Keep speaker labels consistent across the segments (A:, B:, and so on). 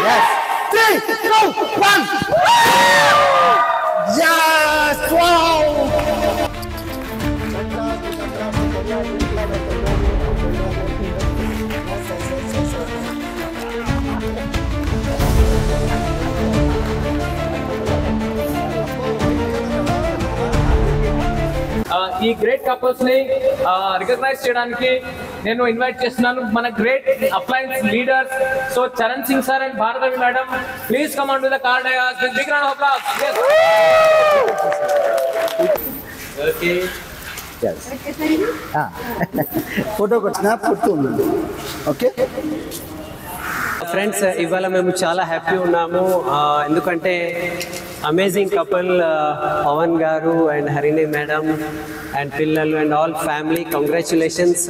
A: Yes. 3, 2, 1. Yes. Wow.
B: ఈ great couples ని recognise చేయడానికి నేను ఇన్వైట్ చేస్తున్నాను మన great appliance leaders. So Charan Singh sir and Bharathavi madam, please come on to the car dais with big round of applause. Okay
A: ఫోటోకి వచ్చిన పుడుతుంది. ఓకే
C: ఫ్రెండ్స్, ఇవాళ మేము చాలా హ్యాపీ ఉన్నాము. ఎందుకంటే అమేజింగ్ కపుల్ పవన్ గారు అండ్ హరిణి మేడం అండ్ పిల్లలు అండ్ ఆల్ ఫ్యామిలీ, కంగ్రాచులేషన్స్.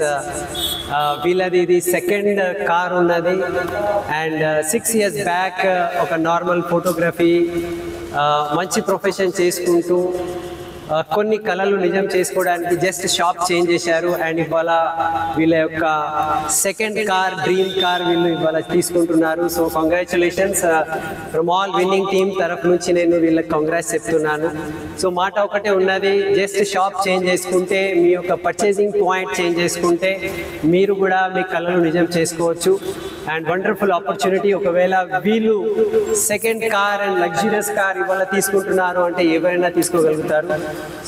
C: వీళ్ళది ఇది సెకండ్ కార్ ఉన్నది. అండ్ 6 years బ్యాక్ ఒక నార్మల్ ఫోటోగ్రఫీ మంచి ప్రొఫెషన్ చేసుకుంటూ కొన్ని కళలు నిజం చేసుకోవడానికి జస్ట్ షాప్ చేంజ్ చేశారు. అండ్ ఇవాళ వీళ్ళ యొక్క సెకండ్ కార్, డ్రీమ్ కార్ వీళ్ళు ఇవాళ తీసుకుంటున్నారు. So congratulations from all winning team తరఫు నుంచి నేను వీళ్ళకి కంగ్రాట్స్ చెప్తున్నాను. సో మాట ఒకటే ఉన్నది, జస్ట్ షాప్ చేంజ్ చేసుకుంటే, మీ యొక్క పర్చేసింగ్ పాయింట్ చేంజ్ చేసుకుంటే మీరు కూడా మీ కళలు నిజం చేసుకోవచ్చు. And wonderful opportunity. ఒకవేళ వీళ్ళు second car and luxurious car ఇవాళ తీసుకుంటున్నారు అంటే ఎవరైనా తీసుకోగలుగుతారు.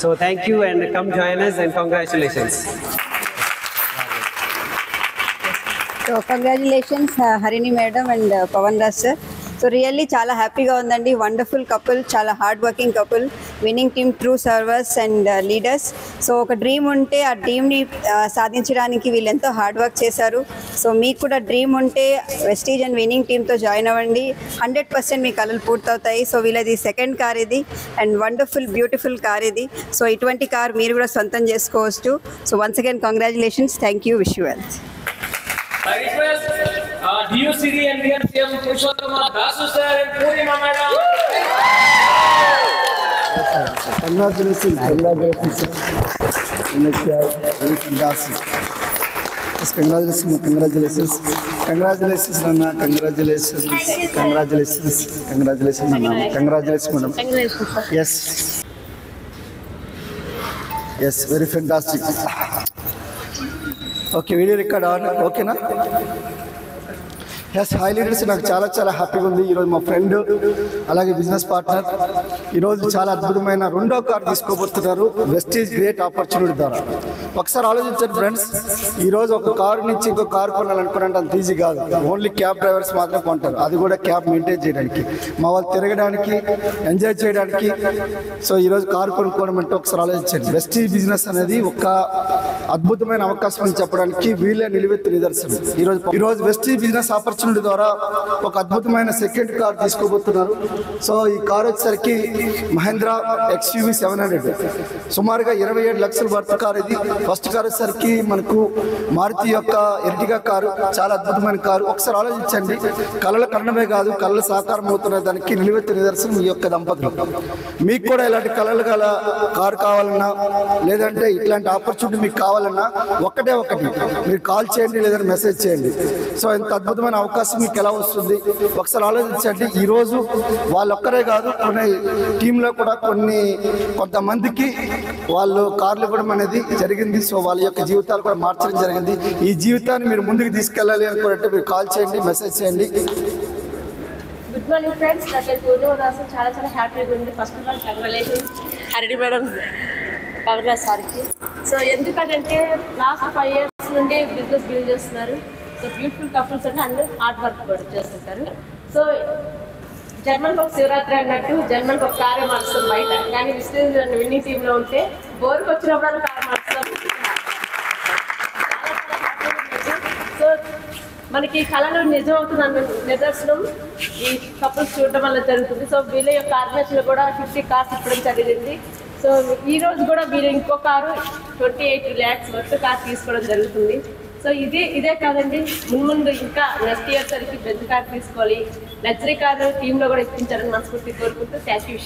C: So thank you and come join us and congratulations.
D: So congratulations Harini madam and Pavan Raj sir. So really చాలా హ్యాపీగా ఉందండి. వండర్ఫుల్ కపుల్, చాలా hard working couple, winning team, true servers and leaders. So ఒక డ్రీమ్ ఉంటే ఆ డ్రీమ్ని సాధించడానికి వీళ్ళు ఎంతో హార్డ్ వర్క్ చేశారు. సో మీకు కూడా డ్రీమ్ ఉంటే వెస్టీజ్ అండ్ విన్నింగ్ టీమ్తో జాయిన్ అవ్వండి. 100% మీ కళలు పూర్తవుతాయి. సో వీళ్ళది సెకండ్ కార్ ఇది అండ్ వండర్ఫుల్ బ్యూటిఫుల్ కార్ ఇది. సో ఇటువంటి కార్ మీరు కూడా సొంతం చేసుకోవచ్చు. So once again congratulations. Thank you. Wish you well.
B: I request DUCD and DMCM Purushottam Dasu sir and Purnima madam.
A: Congratulations. Congratulations. Dasu. Congratulations. Congratulations. Congratulations Nana. Congratulations. Congratulations. Congratulations Nana. Congratulations madam. Yes. Yes, very fantastic. Okay, video record ఓకేనా? Yes, high leaders, నాకు చాలా చాలా హ్యాపీగా ఉంది. ఈరోజు మా friend అలాగే business partner ఈరోజు చాలా అద్భుతమైన రెండో కార్ తీసుకోబోతున్నారు వెస్టీజ్ గ్రేట్ ఆపర్చునిటీ ద్వారా. ఒకసారి ఆలోచించండి ఫ్రెండ్స్, ఈరోజు ఒక కారు నుంచి ఇంకో కారు కొనాలనుకున్నంటే అంత ఈజీ కాదు. ఓన్లీ క్యాబ్ డ్రైవర్స్ మాత్రమే కొంటారు, అది కూడా క్యాబ్ మెయింటైన్ చేయడానికి, మా వాళ్ళు తిరగడానికి, ఎంజాయ్ చేయడానికి. సో ఈరోజు కారు కొనుక్కోవడం అంటే ఒకసారి ఆలోచించండి. వెస్టీజ్ బిజినెస్ అనేది ఒక అద్భుతమైన అవకాశం అని చెప్పడానికి వీళ్ళే నిలువెత్తు నిదర్శనం. ఈరోజు వెస్టీజ్ బిజినెస్ ఆపర్చునిటీ ద్వారా ఒక అద్భుతమైన సెకండ్ కార్ తీసుకోబోతున్నారు. సో ఈ కార్ వచ్చేసరికి మహేంద్రా XUV 700, సుమారుగా 27 లక్షల వర్త్ కార్ ఇది. ఫస్ట్ కార్ వచ్చేసరికి మనకు మారుతి యొక్క ఎర్టిగా కారు, చాలా అద్భుతమైన కారు. ఒకసారి ఆలోచించండి, కళల కన్నమే కాదు, కళలు సాకారం అవుతున్న దానికి నిలువెత్తు నిదర్శనం ఈ యొక్క దంపతులు. మీకు కూడా ఇలాంటి కళలు గల కారు కావాలన్నా, లేదంటే ఇట్లాంటి ఆపర్చునిటీ మీకు కావాలన్నా ఒకటే ఒకటి, మీరు కాల్ చేయండి లేదంటే మెసేజ్ చేయండి. సో ఇంత అద్భుతమైన అవకాశం మీకు ఎలా వస్తుంది ఒకసారి ఆలోచించండి. ఈరోజు వాళ్ళొక్కరే కాదు, కొన్ని టీంలో కూడా కొంతమందికి వాళ్ళు కార్లు ఇవ్వడం అనేది జరిగింది. సో వాళ్ళ యొక్క జీవితాలు కూడా మార్చడం జరిగింది. ఈ జీవితాన్ని మీరు ముందుకు తీసుకెళ్ళాలి అనుకున్నట్టు మీరు కాల్ చేయండి, మెసేజ్ చేయండి.
E: గుడ్ మార్నింగ్ ఫ్రెండ్స్, నా పేరు పూర్ణిమ దాసు. చాలా చాలా హ్యాపీగా ఉంది. First of all congratulations Harini madam, Pawan Raj సార్కి. సో ఎందుకంటే లాస్ట్ 5 years నుండి బిజినెస్ బిల్డ్ చేస్తున్నారు. సో బ్యూటిఫుల్ కపుల్స్ అంటే అందరూ హార్డ్ వర్క్ కూడా చేస్తుంటారు. సో జర్మన్కి ఒక శివరాత్రి అన్నట్టు జర్మన్కి ఒక కారే మార్చుతాం బయట, కానీ విస్టేజ్ విన్నింగ్ టీంలో ఉంటే బోర్కి వచ్చినప్పుడు కారు మార్చుతాం. సో మనకి కళలు నిజం అవుతుందన్న నిదర్శనం ఈ కపుల్స్ చూడడం వల్ల జరుగుతుంది. సో వీళ్ళ యొక్క ఆర్గనైజేషన్లో కూడా 50 కార్స్ ఇవ్వడం జరిగింది. సో ఈ రోజు కూడా వీళ్ళు ఇంకో కారు 28 lakhs వర్త్ కార్ తీసుకోవడం జరుగుతుంది. సో ఇదే కాదండి, ముందు ఇంకా నెక్స్ట్ ఇయర్ సరికి పెద్ద కార్ తీసుకోవాలి, లగ్జరీ కార్ టీంలో కూడా ఇప్పించాలని మనస్ఫూర్తి కోరుకుంటూ థ్యాంక్ యూ.